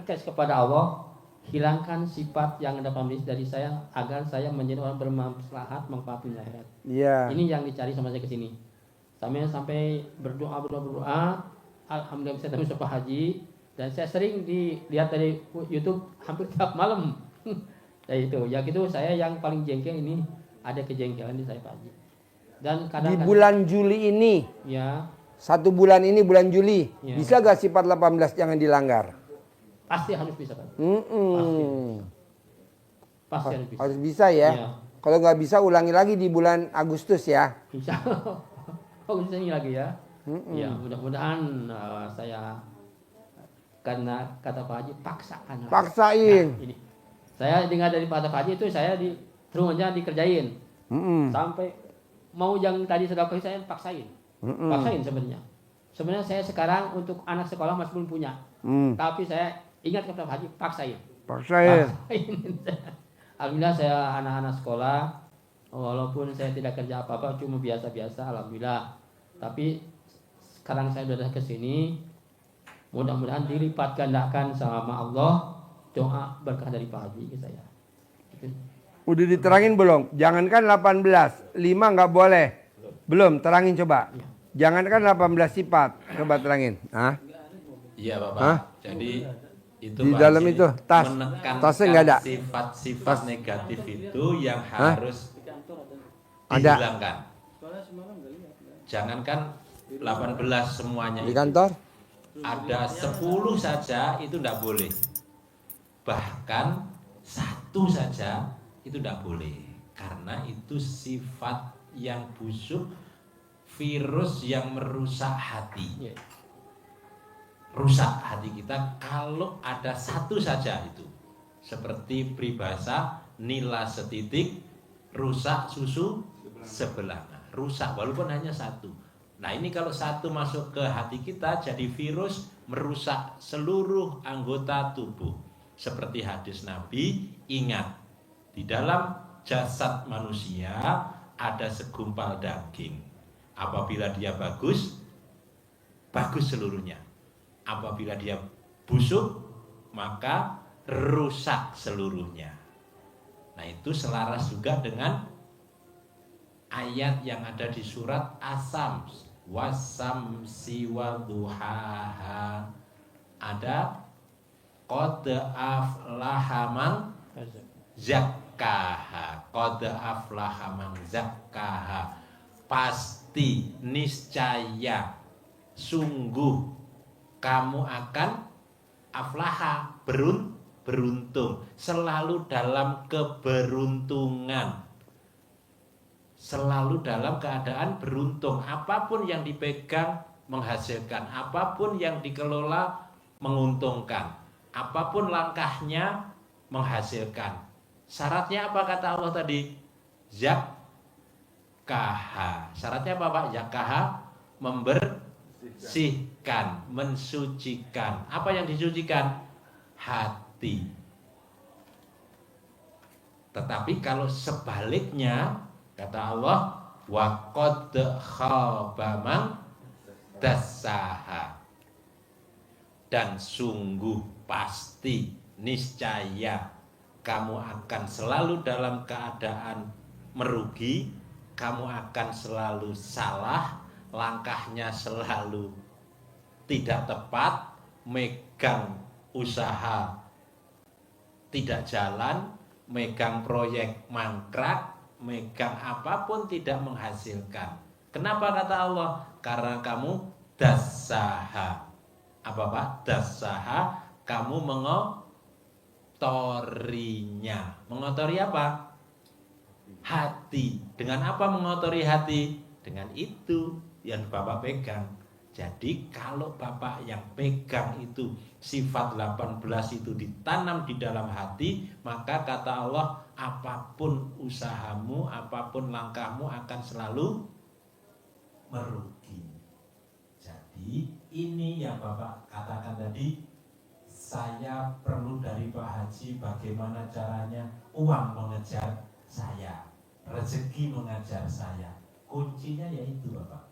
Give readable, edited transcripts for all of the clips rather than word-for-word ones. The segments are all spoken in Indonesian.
request kepada Allah, hilangkan sifat yang 18 dari saya agar saya menjadi orang bermaslahat manfaat dunia akhirat. Ini yang dicari sama saya kesini. Sampai berdoa, alhamdulillah saya tahu Pak Haji, dan saya sering dilihat dari YouTube hampir tiap malam. Ya itu saya yang paling jengkel ini, ada kejengkelan di saya Pak Haji. Dan kadang-kadang di bulan Juli ini, ya, 1 bulan ini bulan Juli, ya, bisa gak sifat 18 jangan dilanggar? pasti harus bisa Pak. Pasti harus bisa. Harus bisa ya. Kalau nggak bisa ulangi lagi di bulan Agustus ya. Insya Allah. Agustus ini lagi ya. Ya mudah-mudahan saya, karena kata Pak Haji paksakan. Paksain. Nah, ini saya dengar dari Pak Haji itu saya di rumahnya dikerjain. Sampai mau yang tadi sedekah saya paksain. Paksain sebenarnya. Sebenarnya saya sekarang untuk anak sekolah masih belum punya. Tapi saya ingat kata Pak Haji, paksain. Alhamdulillah saya anak-anak sekolah, walaupun saya tidak kerja apa-apa, cuma biasa-biasa, alhamdulillah. Tapi sekarang saya sudah ke sini, mudah-mudahan dilipat gandakan sama Allah, doa berkah dari Pak Haji ke saya. Udah diterangin belum? Jangankan 18, 5 nggak boleh. Belum, terangin coba. Jangankan 18 sifat, coba terangin. Iya Bapak. Jadi itu di dalam itu tas, tasnya nggak ada. Sifat-sifat negatif itu yang harus dihilangkan. Jangankan 18 semuanya di kantor. Ada 10 saja itu tidak boleh. Bahkan 1 saja itu tidak boleh. Karena itu sifat yang busuk, virus yang merusak hati. Rusak hati kita kalau ada 1 saja itu. Seperti peribahasa nila setitik, rusak susu sebelah. Rusak walaupun hanya 1. Nah ini kalau 1 masuk ke hati kita jadi virus merusak seluruh anggota tubuh. Seperti hadis Nabi, ingat di dalam jasad manusia ada segumpal daging. Apabila dia bagus, bagus seluruhnya. Apabila dia busuk, maka rusak seluruhnya. Nah itu selaras juga dengan ayat yang ada di surat Asam, wasamsi waduhaha. Ada qad aflaha man zakkaha, qad aflaha man zakkaha. Pasti, niscaya, sungguh kamu akan aflaha, beruntung, selalu dalam keberuntungan, selalu dalam keadaan beruntung. Apapun yang dipegang menghasilkan, apapun yang dikelola menguntungkan, apapun langkahnya menghasilkan. Syaratnya apa kata Allah tadi? Zakkaha. Syaratnya apa Pak? Zakkaha, membersihkan, mensucikan. Apa yang disucikan? Hati. Tetapi kalau sebaliknya, kata Allah, wa qad khaba man dassaha. Dan sungguh pasti, niscaya kamu akan selalu dalam keadaan merugi, kamu akan selalu salah, langkahnya selalu tidak tepat, megang usaha tidak jalan, megang proyek mangkrak, megang apapun tidak menghasilkan. Kenapa kata Allah? Karena kamu dassaha. Apa Pak? Dassaha, kamu mengotorinya. Mengotori apa? Hati. Dengan apa mengotori hati? Dengan itu yang Bapak pegang. Jadi kalau Bapak yang pegang itu sifat 18 itu ditanam di dalam hati, maka kata Allah, apapun usahamu, apapun langkahmu akan selalu merugi. Jadi ini yang Bapak katakan tadi, saya perlu dari Pak Haji bagaimana caranya uang mengejar saya, rezeki mengejar saya. Kuncinya yaitu Bapak,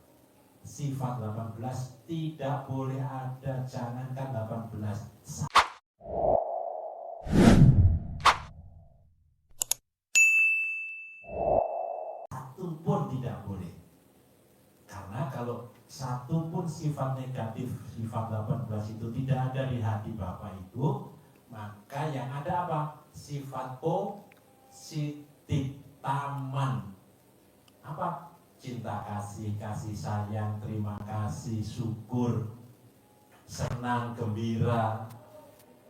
sifat 18 tidak boleh ada, jangankan 18. satu pun tidak boleh. Karena kalau satu pun sifat negatif, sifat 18 itu tidak ada di hati Bapak Ibu, maka yang ada apa? Sifat positif, taman. Apa? Cinta kasih, kasih sayang, terima kasih, syukur, senang, gembira,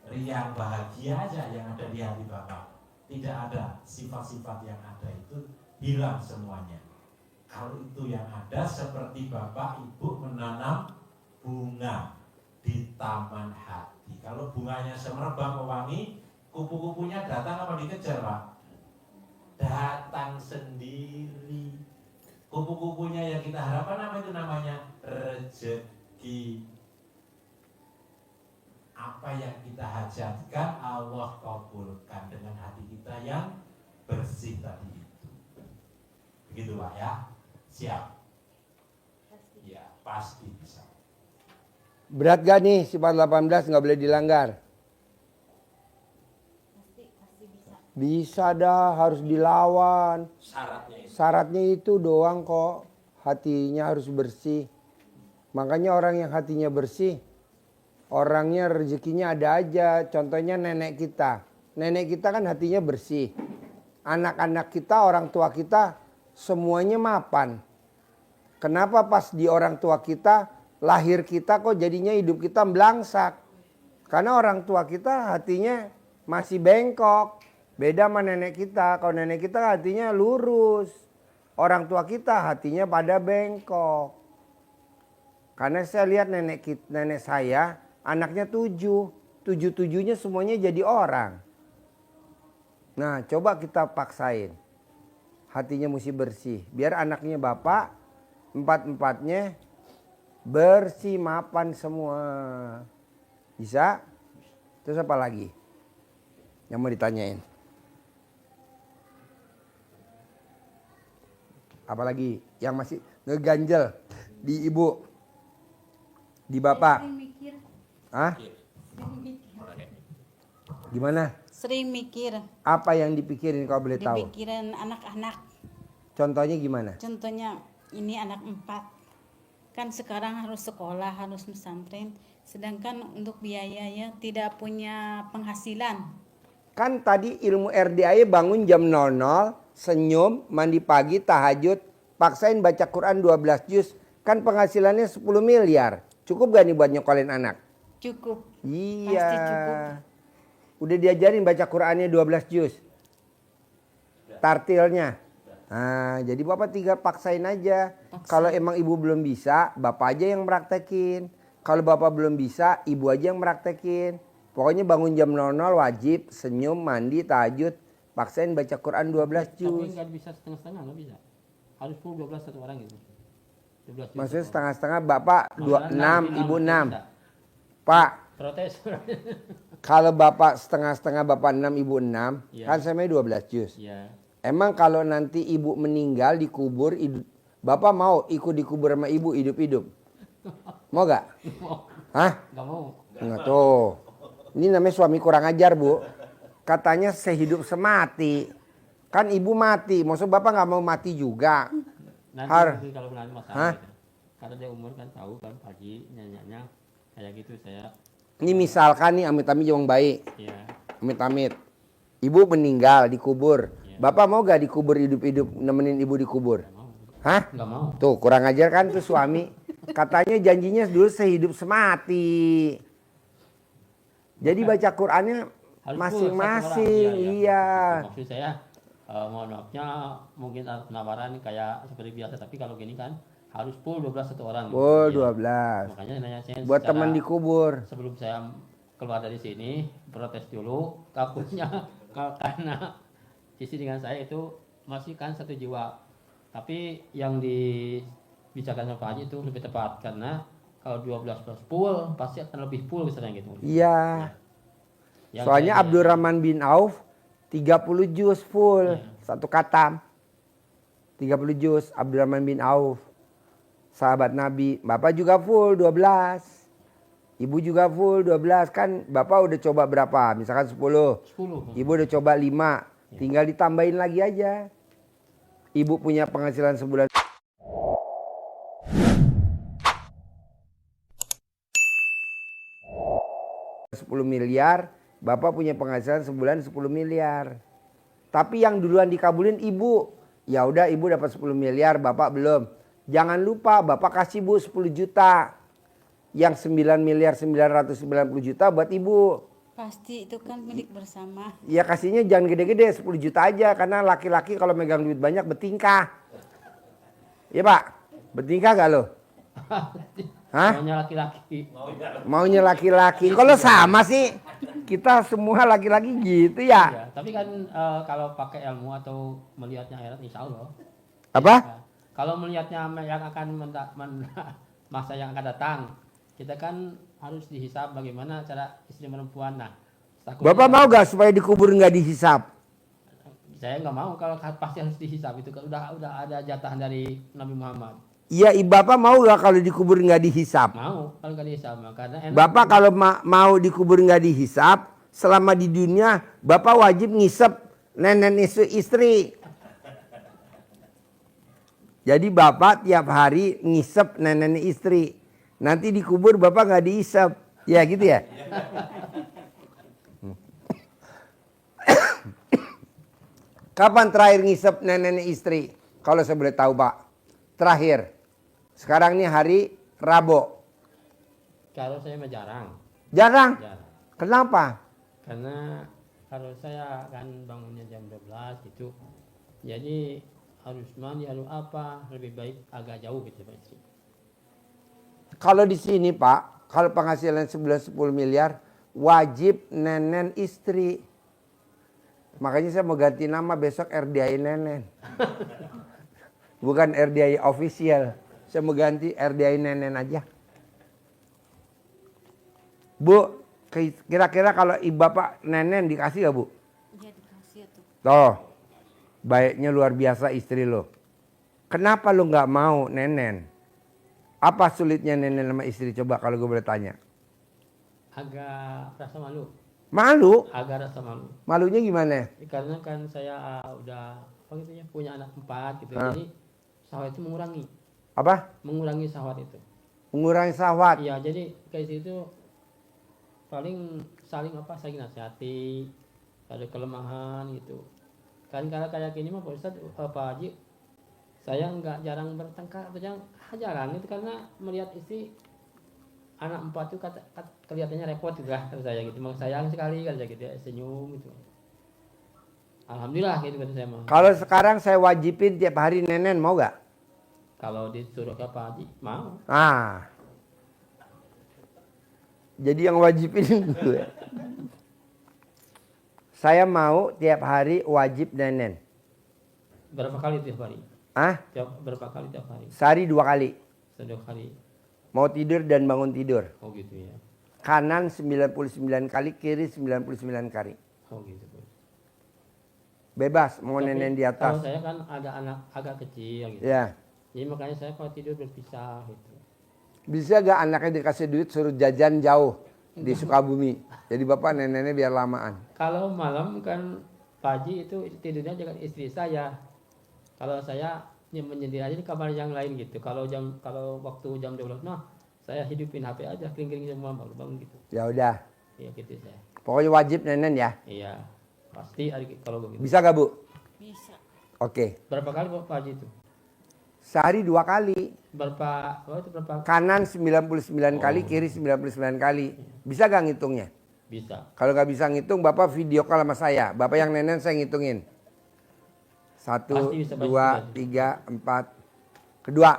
riang, bahagia aja yang ada di hati Bapak. Tidak ada sifat-sifat yang ada itu, hilang semuanya. Kalau itu yang ada seperti Bapak Ibu menanam bunga di taman hati. Kalau bunganya semerbak mewangi, kupu-kupunya datang apa dikejar, Pak? Datang sendiri. Kupu-kupunya yang kita harapkan apa itu namanya? Rezeki. Apa yang kita hajatkan Allah kabulkan dengan hati kita yang bersih tadi itu. Begitu Pak ya? Siap? Ya pasti bisa. Berat gak nih sifat 18 nggak boleh dilanggar? Pasti bisa. Bisa dah, harus dilawan. Syaratnya itu Syaratnya itu doang kok. Hatinya harus bersih. Makanya orang yang hatinya bersih, orangnya rezekinya ada aja. Contohnya nenek kita. Nenek kita kan hatinya bersih. Anak-anak kita, orang tua kita semuanya mapan. Kenapa pas di orang tua kita, lahir kita kok jadinya hidup kita belangsak? Karena orang tua kita hatinya masih bengkok. Beda sama nenek kita. Kalau nenek kita hatinya lurus. Orang tua kita hatinya pada bengkok. Karena saya lihat nenek saya, anaknya 7. 7-7-nya semuanya jadi orang. Nah, coba kita paksain. Hatinya mesti bersih. Biar anaknya bapak, 4-4-nya bersih, mapan semua. Bisa? Terus apa lagi yang mau ditanyain? Apalagi yang masih ngeganjel di ibu, di bapak? Sering mikir. Hah? Sering mikir. Gimana? Sering mikir. Apa yang dipikirin kalau boleh tahu? Dipikirin anak-anak. Contohnya gimana? Contohnya ini anak 4. Kan sekarang harus sekolah, harus pesantren. Sedangkan untuk biayanya tidak punya penghasilan. Kan tadi ilmu RDA bangun jam 00, senyum, mandi pagi, tahajud, paksain baca Quran 12 juz. Kan penghasilannya 10 miliar. Cukup gak nih buat nyekolin anak? Cukup. Iya. Pasti cukup. Udah diajarin baca Qurannya 12 juz. Tartilnya. Nah, jadi bapak tinggal paksain aja. Kalau emang ibu belum bisa, bapak aja yang praktekin. Kalau bapak belum bisa, ibu aja yang praktekin. Pokoknya bangun jam 00 wajib senyum, mandi, tahajud, paksain baca Quran 12 Tapi juz. nggak bisa setengah-setengah, nggak bisa. Harus full 12 satu orang gitu. 12 Maksudnya juta. setengah-setengah bapak Masalah 6, ibu 6. bisa. Pak, Protes. kalau bapak setengah-setengah bapak 6, ibu 6, Iya. kan sama 12 juz. Iya. Emang kalau nanti ibu meninggal dikubur, bapak mau ikut dikubur sama ibu hidup-hidup? Mau gak? Hah? Nggak mau. Nggak tuh. Ini namanya suami kurang ajar, Bu. Katanya sehidup semati. Kan ibu mati, maksud bapak nggak mau mati juga. Nanti kalau nanti masalah Hah? gitu. Karena dia umur kan tahu kan pagi nyanyinya kayak gitu saya. Ini misalkan nih amit-amit yang baik. Iya. Amit-amit. Ibu meninggal dikubur. Iya. Bapak mau gak dikubur hidup-hidup nemenin ibu dikubur? Nggak mau. Hah? Nggak mau. Tuh kurang ajar kan tuh suami. Katanya janjinya dulu sehidup semati. Jadi baca Qurannya Harus full masing-masing. satu orang. Iya. Maksud saya mohon maafnya mungkin ada penawaran kayak seperti biasa, tapi kalau gini kan harus full 12 satu orang. gitu. Full Iya. 12. Makanya nanya saya Buat secara- teman dikubur. Sebelum saya keluar dari sini protes dulu, takutnya karena sisi dengan saya itu masih kan satu jiwa. Tapi yang dibicarakan sama Pak Haji itu lebih tepat karena kalau 12 plus full pasti akan lebih full misalnya gitu. Iya. Yang Soalnya saya- Abdurrahman bin Auf 30 juz full. Iya. Satu katam. 30 juz Abdurrahman bin Auf. Sahabat Nabi. Bapak juga full 12. Ibu juga full 12. Kan Bapak udah coba berapa? Misalkan 10. 10. Ibu udah coba 5. Tinggal ditambahin lagi aja. Ibu punya penghasilan sebulan 10 miliar, Bapak punya penghasilan sebulan 10 miliar. Tapi yang duluan dikabulin Ibu. Ya udah Ibu dapat 10 miliar, Bapak belum. Jangan lupa Bapak kasih Bu 10 juta. Yang 9 miliar 990 juta buat Ibu. Pasti itu kan milik bersama. Ya kasihnya jangan gede-gede, 10 juta aja. Karena laki-laki kalau megang duit banyak bertingkah. Iya Pak? Bertingkah gak lo? Hah? Maunya laki-laki. Maunya laki-laki. Kalau sama sih, kita semua laki-laki gitu ya. Ya, tapi kan kalau pakai ilmu atau melihatnya akhirat, insya Allah. Apa? Ya, kalau melihatnya yang akan masa yang akan datang, kita kan harus dihisab bagaimana cara istri perempuan. Nah, takutnya- Bapak mau gak supaya dikubur nggak dihisap? Saya nggak mau kalau pasti harus dihisab, itu kan udah ada jatah dari Nabi Muhammad. Iya, Bapak mau gak kalau dikubur nggak dihisap? Mau kalau nggak dihisab, karena enak. Bapak kalau mau dikubur nggak dihisap, selama di dunia Bapak wajib ngisep nenek istri. Jadi Bapak tiap hari ngisep nenek istri. Nanti dikubur Bapak nggak dihisap. Ya gitu ya? Kapan terakhir ngisep nenek istri? Kalau saya boleh tahu Pak. Terakhir. Sekarang ini hari Rabu. Kalau saya mah jarang. Jarang? Jarang. Kenapa? Karena kalau saya kan bangunnya jam 12 gitu. Jadi harus mandi, harus apa, lebih baik agak jauh gitu Pak istri. Kalau di sini Pak, kalau penghasilan sebulan 10 miliar, wajib nenen istri. Makanya saya mau ganti nama besok RDI Nenen. Bukan RDI official. Saya mau ganti RDI Nenen aja. Bu, kira-kira kalau ibu bapak nenen dikasih gak Bu? Iya dikasih tuh. Tuh, baiknya luar biasa istri lo. Kenapa lo gak mau nenen? Apa sulitnya nenen sama istri? Coba kalau gue boleh tanya. Agak rasa malu. Malu? Agak rasa malu. Malunya gimana? Karena kan saya udah apa gitu ya, punya anak 4 gitu. Ah. Jadi syahwat itu mengurangi. Apa? Mengurangi syahwat itu. Mengurangi syahwat. Iya, jadi kayak situ paling saling nasihati, ada kelemahan gitu. Kan kalau kayak gini mah Pak Ustadz, Pak Haji, saya nggak jarang bertengkar atau jarang itu karena melihat istri anak 4 itu kelihatannya repot juga kata saya gitu. Mau sayang sekali kata saya gitu ya, senyum gitu. Alhamdulillah gitu kata saya mah. Kalau sekarang saya wajibin tiap hari nenen, mau gak? Kalau disuruh ke Pak Haji mau. Ah. Jadi yang wajibin gue. Saya mau tiap hari wajib nenen. Berapa kali tiap hari? Berapa kali tiap hari? Sehari 2 kali. 2 kali. Mau tidur dan bangun tidur. Oh gitu ya. Kanan 99 kali, kiri 99 kali. Oh gitu. Bebas mau Tapi nenen di Kalau atas. saya kan ada anak agak kecil gitu. Ya. Jadi makanya saya kalau tidur berpisah gitu. Bisa gak anaknya dikasih duit suruh jajan jauh di Sukabumi? Jadi bapak neneknya biar lamaan. Kalau malam kan pagi itu tidurnya dengan istri saya. Kalau saya menyendiri aja di kamar yang lain gitu. Kalau waktu jam 12 nah saya hidupin HP aja, kering-kering semua baru bangun gitu. Ya udah. Iya gitu saya. Pokoknya wajib nenen ya. Iya. Pasti kalau begitu. Bisa gak Bu? Bisa. Oke. Berapa kali Pak Haji itu? Sehari 2 kali. Berapa? Kanan 99 kali, kiri 99 kali. Bisa gak ngitungnya? Bisa. Kalau gak bisa ngitung, Bapak video call sama saya. Bapak yang nenen saya ngitungin. 1, Pasti bisa, 2, pasti. 3, 4. Kedua,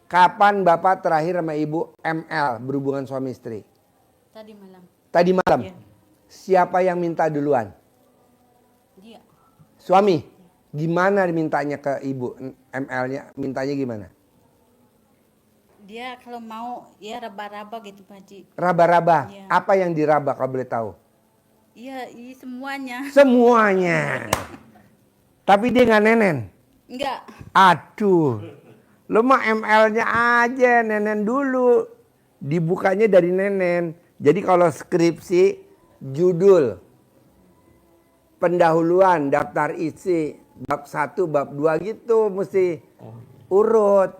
kapan Bapak terakhir sama Ibu ML berhubungan suami istri? Tadi malam. Tadi malam. Iya. Siapa yang minta duluan? Dia. Suami. Gimana mintanya ke Ibu ML-nya? Mintanya gimana? Dia kalau mau ya raba-raba gitu Pak Haji. Raba-raba. Iya. Apa yang diraba kalau boleh tahu? Iya, semuanya. Semuanya. Tapi dia nggak nenen. Enggak. Aduh. Lo mah ML-nya aja, nenen dulu. Dibukanya dari nenen. Jadi kalau skripsi, judul, pendahuluan, daftar isi, bab 1, bab 2 gitu mesti Oh, urut.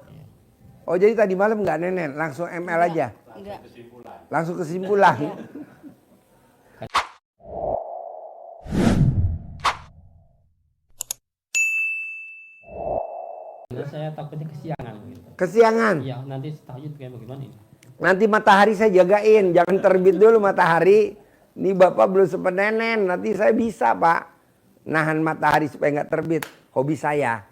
Oh jadi tadi malam nggak nenen, langsung ML aja, Enggak. langsung kesimpulan. Iya. karena saya takutnya kesiangan gitu. Kesiangan. Iya, nanti tahajud kayak bagaimana ini? Nanti matahari saya jagain, jangan terbit dulu matahari. Ini bapak belum sempat nenen, nanti saya bisa pak nahan matahari supaya nggak terbit. Hobi saya.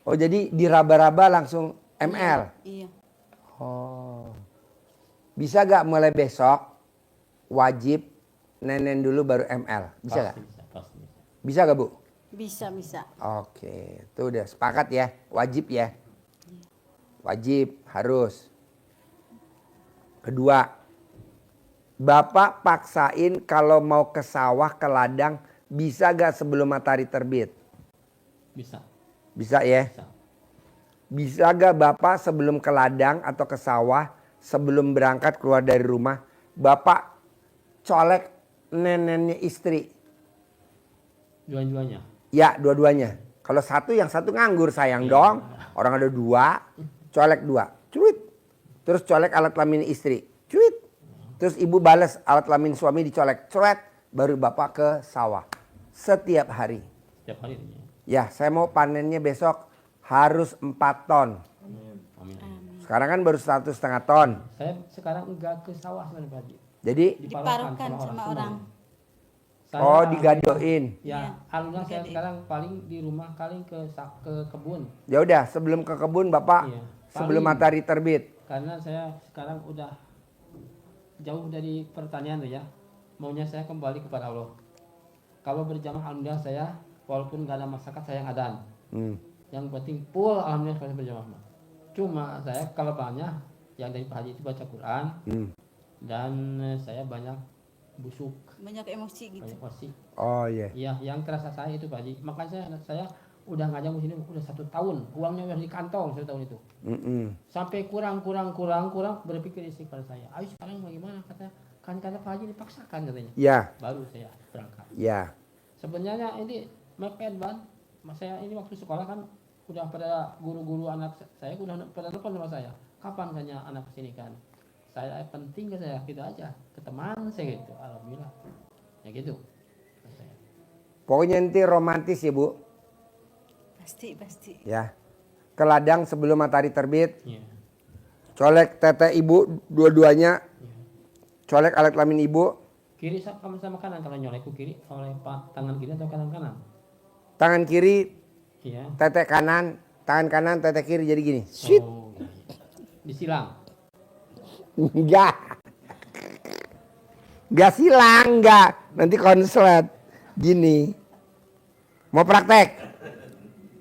Oh jadi diraba-raba langsung ML. Iya. Oh, bisa gak mulai besok wajib nenen dulu baru ML? Bisa gak? Pasti bisa, pasti bisa. Bisa gak bu? Bisa. Oke, itu udah sepakat ya, wajib ya. Wajib, harus. Kedua, bapak paksain kalau mau ke sawah, ke ladang, bisa gak sebelum matahari terbit? Bisa. Bisa ya? Bisa. Bisa gak bapak sebelum ke ladang atau ke sawah, sebelum berangkat keluar dari rumah, bapak colek nenennya istri? Dua-duanya. Ya, dua-duanya. Kalau satu, yang satu nganggur sayang dong. Orang ada 2, colek 2. Cuit. Terus colek alat kelamin istri. Cuit. Terus ibu balas alat kelamin suami dicolek. Cuet. Baru bapak ke sawah. Setiap hari. Setiap hari ini. Ya, saya mau panennya besok harus 4 ton. Amin. Sekarang kan baru 1,5 ton. Saya sekarang enggak ke sawah sebenarnya Pak Haji. Jadi, Diparuhkan sama orang. Saya, oh digadoin. Ya, alurnya saya sekarang paling di rumah, paling ke kebun. Ya udah, sebelum ke kebun bapak, Iya. sebelum Paling. matahari terbit. Karena saya sekarang udah jauh dari pertanian tuh ya. Maunya saya kembali kepada Allah. Kalau berjamaah alhamdulillah saya, walaupun gak ada masyarakat saya yang adan. Yang penting full alhamdulillah saya berjamaah. Cuma saya kalau banyak yang dari Pak Haji itu baca Quran dan saya banyak busuk, Banyak emosi gitu. banyak wasik. Oh iya. Iya, yang terasa saya itu Pak Haji. Makanya saya udah ngajak di sini udah 1 tahun. Uangnya udah di kantong 1 tahun itu. Sampai kurang berpikir istighfar saya. Ayo sekarang bagaimana kata Pak Haji dipaksakan katanya. Ya, Baru saya berangkat. ya. Sebenarnya ini mepet ban. Saya ini waktu sekolah kan udah pada guru-guru anak saya udah pada telepon sama saya. Kapan kayaknya anak kesini kan? Saya penting ke saya gitu aja ke teman saya gitu. Alhamdulillah. Ya gitu. Saya. Pokoknya nanti romantis ya bu. Pasti. Ya. Ke ladang sebelum matahari terbit. Iya. Colek tete ibu dua-duanya. Iya. Colek alat kelamin ibu. Kiri sama kanan kalau nyolekku kiri oleh tangan kiri atau kanan. Tangan kiri Iya. tete kanan. Tangan kanan tete kiri jadi gini. Shit. Oh, iya. Disilang. Enggak. Enggak silang, enggak. Nanti konslet. Gini. Mau praktek?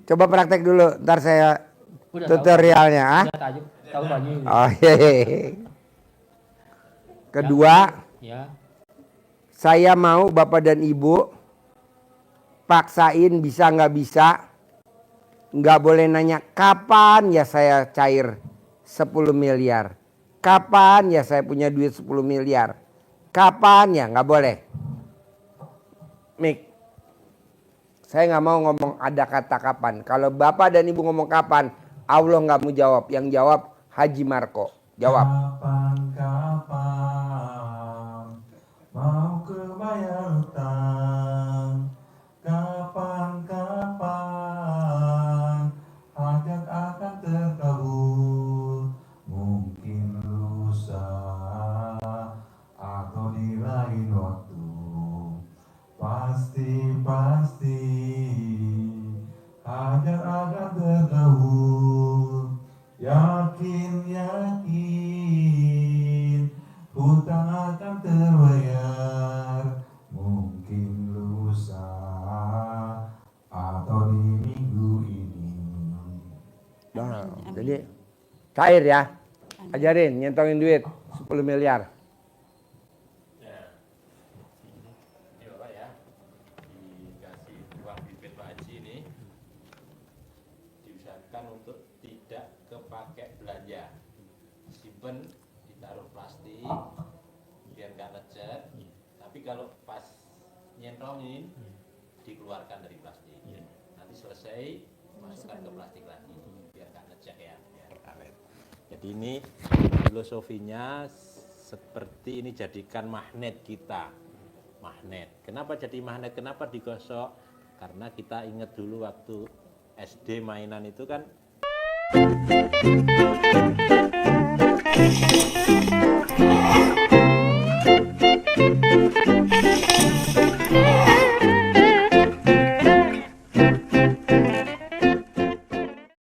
Coba praktek dulu. Ntar saya Udah tutorialnya. Ah? Udah tahu baju ini. Oh, hehehe. Kedua, Ya. saya mau bapak dan ibu paksain bisa nggak bisa. Nggak boleh nanya kapan ya saya cair 10 miliar. Kapan ya saya punya duit 10 miliar. Kapan ya nggak boleh. Mik, saya nggak mau ngomong ada kata kapan. Kalau bapak dan ibu ngomong kapan, Allah nggak mau jawab. Yang jawab Haji Marco. Jawab. Kapan mau kebayar utang? Kapan hajat akan terkabul? Mungkin lusa atau di lain waktu. Pasti hajat akan terkabul. Yakin hutang akan terbayar. Mungkin lusa atau di minggu ini. Nah, Amin. jadi cair ya. Ajarin nyentongin duit 10 miliar. Ini Bapak ya, dikasih uang bibit Pak Haji ini, diusahakan untuk tidak kepake belanja, simpen ditaruh plastik biar nggak lecet. Tapi kalau pas nyentongin dikeluarkan dari plastik. Nanti selesai masukkan ke plastik lagi biar nggak ngejek ya, biar awet. Jadi ini filosofinya seperti ini, jadikan magnet kita. Magnet. Kenapa jadi magnet? Kenapa digosok? Karena kita ingat dulu waktu SD mainan itu kan